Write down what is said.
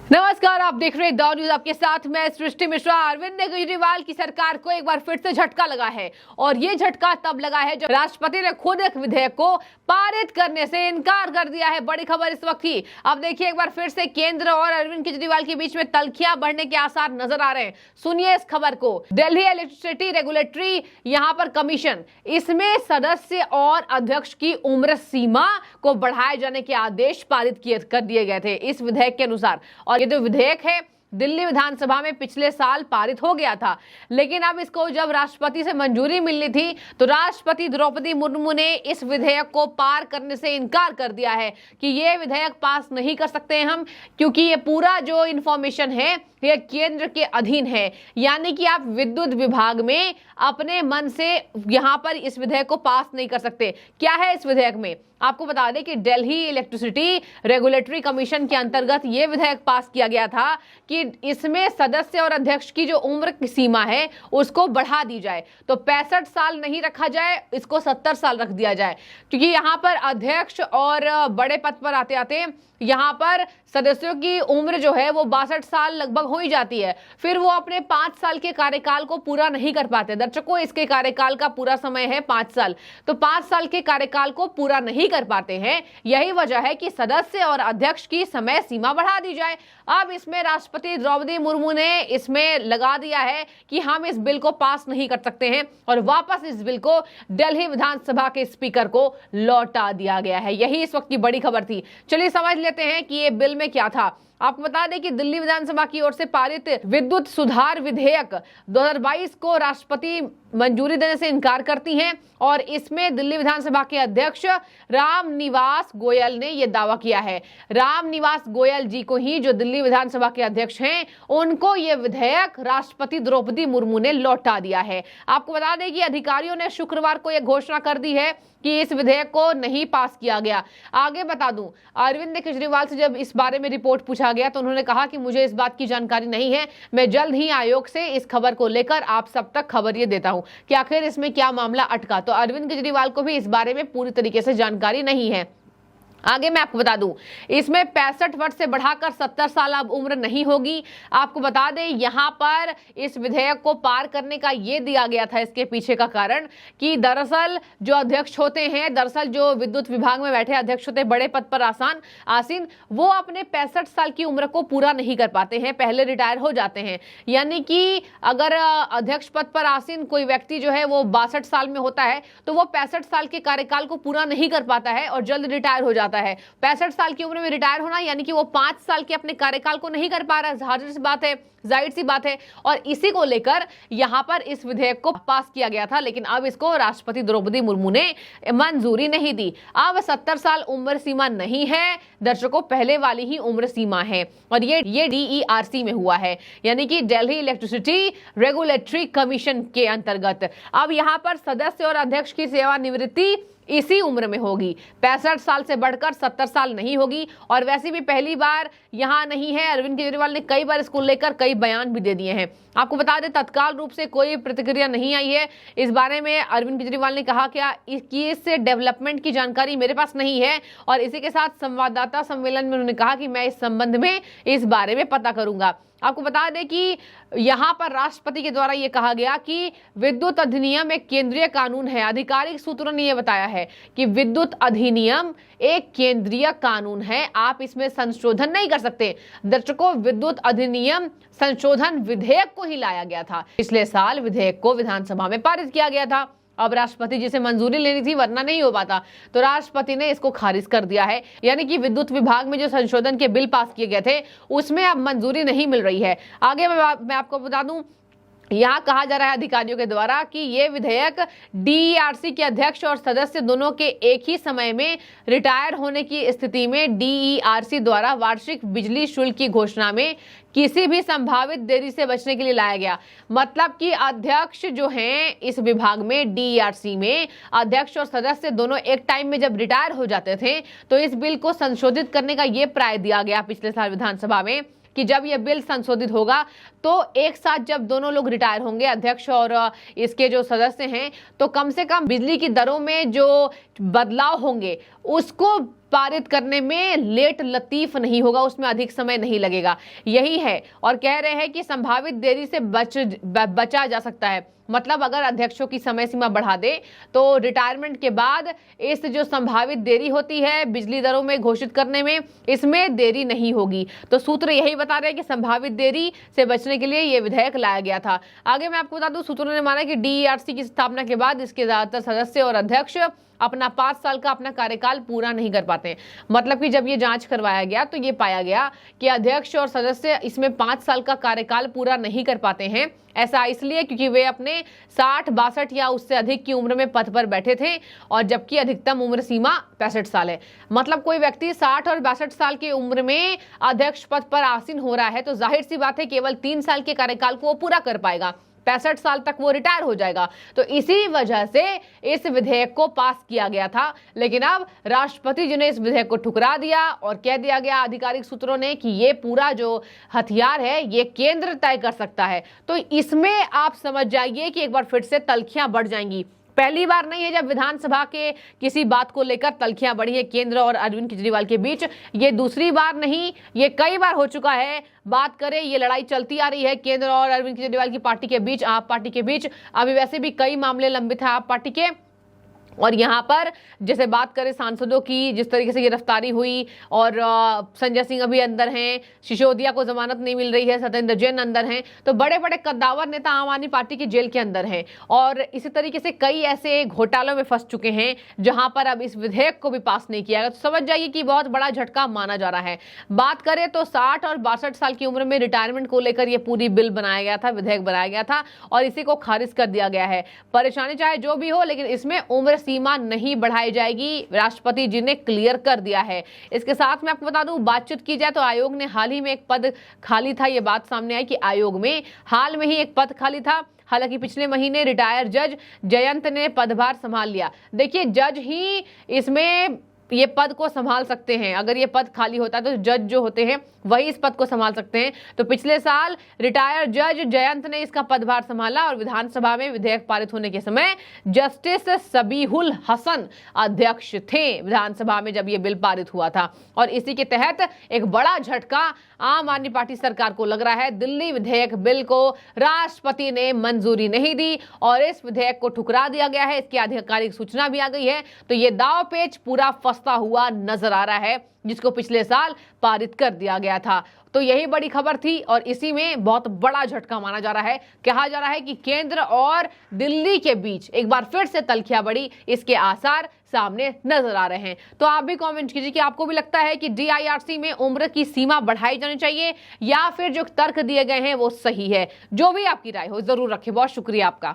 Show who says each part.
Speaker 1: नमस्कार, आप देख रहे हैं द न्यूज। आपके साथ मैं सृष्टि मिश्रा। अरविंद केजरीवाल की सरकार को एक बार फिर से झटका लगा है और ये झटका तब लगा है जब राष्ट्रपति ने खुद एक विधेयक को पारित करने से इनकार कर दिया है। बड़ी खबर इस वक्त की। अब देखिए, एक बार फिर से केंद्र और अरविंद केजरीवाल के बीच में तल्खियां बढ़ने के आसार नजर आ रहे हैं। सुनिए इस खबर को। दिल्ली इलेक्ट्रिसिटी रेगुलेटरी यहाँ पर कमीशन, इसमें सदस्य और अध्यक्ष की उम्र सीमा को बढ़ाए जाने के आदेश पारित कर दिए गए थे इस विधेयक के अनुसार। और ये जो विधेयक है दिल्ली विधानसभा में पिछले साल पारित हो गया था, लेकिन अब इसको जब राष्ट्रपति से मंजूरी मिलनी थी तो राष्ट्रपति द्रौपदी मुर्मू ने इस विधेयक को पार करने से इनकार कर दिया है कि ये विधेयक पास नहीं कर सकते हैं हम, क्योंकि ये पूरा जो इंफॉर्मेशन है ये केंद्र के अधीन है। यानी कि आप विद्युत विभाग में अपने मन से यहां पर इस विधेयक को पास नहीं कर सकते। क्या है इस विधेयक में, आपको बता दें कि दिल्ली इलेक्ट्रिसिटी रेगुलेटरी कमीशन के अंतर्गत यह विधेयक पास किया गया था कि इसमें सदस्य और अध्यक्ष की जो उम्र की सीमा है उसको बढ़ा दी जाए। तो 65 साल नहीं रखा जाए, इसको 70 साल रख दिया जाए, क्योंकि यहां पर अध्यक्ष और बड़े पद पर आते आते यहां पर सदस्यों की उम्र जो है वो 62 साल लगभग हो ही जाती है। फिर वो अपने 5 साल के कार्यकाल को पूरा नहीं कर पाते। दर्शकों, इसके कार्यकाल का पूरा समय है 5 साल, तो 5 साल के कार्यकाल को पूरा नहीं कर पाते हैं। यही वजह है कि सदस्य और अध्यक्ष की समय सीमा बढ़ा दी जाए। अब इसमें राष्ट्रपति द्रौपदी मुर्मू ने इसमें लगा दिया है कि हम इस बिल को पास नहीं कर सकते हैं और वापस इस बिल को दिल्ली विधानसभा के स्पीकर को लौटा दिया गया है। यही इस वक्त की बड़ी खबर थी। चलिए समझ लेते हैं कि ये बिल में क्या था। आपको बता दें कि दिल्ली विधानसभा की ओर से पारित विद्युत सुधार विधेयक 2022 को राष्ट्रपति मंजूरी देने से इनकार करती हैं और इसमें दिल्ली विधानसभा के अध्यक्ष राम निवास गोयल ने यह दावा किया है। राम निवास गोयल जी को ही, जो दिल्ली विधानसभा के अध्यक्ष हैं, उनको यह विधेयक राष्ट्रपति द्रौपदी मुर्मू ने लौटा दिया है। आपको बता दें कि अधिकारियों ने शुक्रवार को यह घोषणा कर दी है कि इस विधेयक को नहीं पास किया गया। आगे बता दूं, अरविंद केजरीवाल से जब इस बारे में रिपोर्ट पूछा गया तो उन्होंने कहा कि मुझे इस बात की जानकारी नहीं है, मैं जल्द ही आयोग से इस खबर को लेकर आप सब तक खबर ये देता हूं कि आखिर इसमें क्या मामला अटका। तो अरविंद केजरीवाल को भी इस बारे में पूरी तरीके से जानकारी नहीं है। आगे मैं आपको बता दूं, इसमें 65 वर्ष से बढ़ाकर 70 साल अब उम्र नहीं होगी। आपको बता दें, यहां पर इस विधेयक को पार करने का ये दिया गया था, इसके पीछे का कारण कि दरअसल जो अध्यक्ष होते हैं, दरअसल जो विद्युत विभाग में बैठे अध्यक्ष होते हैं, बड़े पद पर आसीन, वो अपने 65 साल की उम्र को पूरा नहीं कर पाते हैं, पहले रिटायर हो जाते हैं। यानी कि अगर अध्यक्ष पद पर आसीन कोई व्यक्ति जो है वो 62 साल में होता है तो वो 65 साल के कार्यकाल को पूरा नहीं कर पाता है और जल्द रिटायर हो जाता है। 65 साल की उम्र में रिटायर होना यानी कि वो 5 साल के अपने कार्यकाल को नहीं कर पा रहा है। जाहिर सी बात है। और इसी को लेकर यहां पर इस विधेयक को पास किया गया था, लेकिन अब इसको राष्ट्रपति द्रौपदी मुर्मू ने मंजूरी नहीं दी। अब 70 साल उम्र सीमा नहीं है दर्शकों, पहले वाली ही उम्र सीमा है और ये DERC में हुआ है, यानी कि दिल्ली इलेक्ट्रिसिटी रेगुलेटरी कमीशन के अंतर्गत। अब यहां पर सदस्य और अध्यक्ष की सेवानिवृत्ति इसी उम्र में होगी, 65 साल से बढ़कर 70 साल नहीं होगी। और वैसे भी पहली बार यहां नहीं है। अरविंद केजरीवाल ने कई बार इसको लेकर कई बयान भी दे दिए हैं। आपको बता दें, तत्काल रूप से कोई प्रतिक्रिया नहीं आई है इस बारे में। अरविंद केजरीवाल ने कहा कि इस डेवलपमेंट की जानकारी मेरे पास नहीं है और इसी के साथ संवाददाता सम्मेलन में उन्होंने कहा कि मैं इस संबंध में इस बारे में पता करूंगा। आपको बता दें कि यहां पर राष्ट्रपति के द्वारा यह कहा गया कि विद्युत अधिनियम एक केंद्रीय कानून है। आधिकारिक सूत्रों ने यह बताया है कि विद्युत अधिनियम एक केंद्रीय कानून है, आप इसमें संशोधन नहीं कर सकते। दर्शकों, विद्युत अधिनियम संशोधन विधेयक को ही लाया गया था। पिछले साल विधेयक को विधानसभा में पारित किया गया था। अब राष्ट्रपति जी से मंजूरी लेनी थी, वरना नहीं हो पाता, तो राष्ट्रपति ने इसको खारिज कर दिया है। यानी कि विद्युत विभाग में जो संशोधन के बिल पास किए गए थे उसमें अब मंजूरी नहीं मिल रही है। आगे मैं आपको बता दूं, यहाँ कहा जा रहा है अधिकारियों के द्वारा कि ये विधेयक DERC के अध्यक्ष और सदस्य दोनों के एक ही समय में रिटायर होने की स्थिति में DERC द्वारा वार्षिक बिजली शुल्क की घोषणा में किसी भी संभावित देरी से बचने के लिए लाया गया। मतलब कि अध्यक्ष जो हैं इस विभाग में, DERC में अध्यक्ष और सदस्य दोनों एक टाइम में जब रिटायर हो जाते थे तो इस बिल को संशोधित करने का ये प्राय दिया गया पिछले साल विधानसभा में कि जब यह बिल संशोधित होगा तो एक साथ जब दोनों लोग रिटायर होंगे, अध्यक्ष और इसके जो सदस्य हैं, तो कम से कम बिजली की दरों में जो बदलाव होंगे उसको पारित करने में लेट लतीफ नहीं होगा, उसमें अधिक समय नहीं लगेगा, यही है। और कह रहे हैं कि संभावित देरी से बचा जा सकता है। मतलब अगर अध्यक्षों की समय सीमा बढ़ा दे तो रिटायरमेंट के बाद इस जो संभावित देरी होती है बिजली दरों में घोषित करने में, इसमें देरी नहीं होगी। तो सूत्र यही बता रहे हैं कि संभावित देरी से बचने के लिए यह विधेयक लाया गया था। आगे मैं आपको बता दूं, सूत्रों ने माना कि डीईआरसी की स्थापना के बाद इसके ज्यादातर सदस्य और अध्यक्ष अपना 5 साल का अपना कार्यकाल पूरा नहीं कर पाते। मतलब कि जब ये जांच करवाया गया तो ये पाया गया कि अध्यक्ष और सदस्य इसमें 5 साल का कार्यकाल पूरा नहीं कर पाते हैं। ऐसा इसलिए क्योंकि वे अपने 60, 62 या उससे अधिक की उम्र में पद पर बैठे थे, और जबकि अधिकतम उम्र सीमा 65 साल है। मतलब कोई व्यक्ति 60 और 62 साल की उम्र में अध्यक्ष पद पर आसीन हो रहा है तो जाहिर सी बात है केवल 3 साल के कार्यकाल को वो पूरा कर पाएगा, 65 साल तक वो रिटायर हो जाएगा। तो इसी वजह से इस विधेयक को पास किया गया था। लेकिन अब राष्ट्रपति जी ने इस विधेयक को ठुकरा दिया और कह दिया गया आधिकारिक सूत्रों ने कि ये पूरा जो हथियार है ये केंद्र तय कर सकता है। तो इसमें आप समझ जाइए कि एक बार फिर से तल्खियां बढ़ जाएंगी। पहली बार नहीं है जब विधानसभा के किसी बात को लेकर तल्खियां बढ़ी है केंद्र और अरविंद केजरीवाल के बीच। ये दूसरी बार नहीं, ये कई बार हो चुका है। बात करें, ये लड़ाई चलती आ रही है केंद्र और अरविंद केजरीवाल की पार्टी के बीच, आप पार्टी के बीच। अभी वैसे भी कई मामले लंबित हैं आप पार्टी के। और यहाँ पर जैसे बात करें सांसदों की, जिस तरीके से गिरफ्तारी हुई और संजय सिंह अभी अंदर हैं, सिसोदिया को जमानत नहीं मिल रही है, सत्येंद्र जैन अंदर हैं, तो बड़े बड़े कद्दावर नेता आम आदमी पार्टी की जेल के अंदर हैं। और इसी तरीके से कई ऐसे घोटालों में फंस चुके हैं जहां पर अब इस विधेयक को भी पास नहीं किया गया। तो समझ जाइए कि बहुत बड़ा झटका माना जा रहा है। बात करें तो 60 और 62 साल की उम्र में रिटायरमेंट को लेकर यह पूरी बिल बनाया गया था, विधेयक बनाया गया था, और इसी को खारिज कर दिया गया है। परेशानी चाहे जो भी हो, लेकिन इसमें उम्र सीमा नहीं बढ़ाई जाएगी, राष्ट्रपति जी ने क्लियर कर दिया है। इसके साथ मैं आपको बता दूं, बातचीत की जाए तो आयोग ने हाल ही में एक पद खाली था, यह बात सामने आई कि आयोग में हाल में ही एक पद खाली था। हालांकि पिछले महीने रिटायर जज जयंत ने पदभार संभाल लिया। देखिए, जज ही इसमें ये पद को संभाल सकते हैं। अगर ये पद खाली होता है तो जज जो होते हैं वही इस पद को संभाल सकते हैं। तो पिछले साल रिटायर्ड जज जयंत ने इसका पदभार संभाला और विधानसभा में विधेयक पारित होने के समय जस्टिस सबीहुल हसन अध्यक्ष थे विधानसभा में जब ये बिल पारित हुआ था। और इसी के तहत एक बड़ा झटका आम आदमी पार्टी सरकार को लग रहा है। दिल्ली विधेयक बिल को राष्ट्रपति ने मंजूरी नहीं दी और इस विधेयक को ठुकरा दिया गया है। इसकी आधिकारिक सूचना भी आ गई है। तो ये दाव पेच पूरा फंसता हुआ नजर आ रहा है, जिसको पिछले साल पारित कर दिया गया था। तो यही बड़ी खबर थी और इसी में बहुत बड़ा झटका माना जा रहा है। कहा जा रहा है कि केंद्र और दिल्ली के बीच एक बार फिर से तल्खियां बढ़ी, इसके आसार सामने नजर आ रहे हैं। तो आप भी कमेंट कीजिए कि आपको भी लगता है कि डीआईआरसी में उम्र की सीमा बढ़ाई जानी चाहिए या फिर जो तर्क दिए गए हैं वो सही है। जो भी आपकी राय हो जरूर रखें। बहुत शुक्रिया आपका।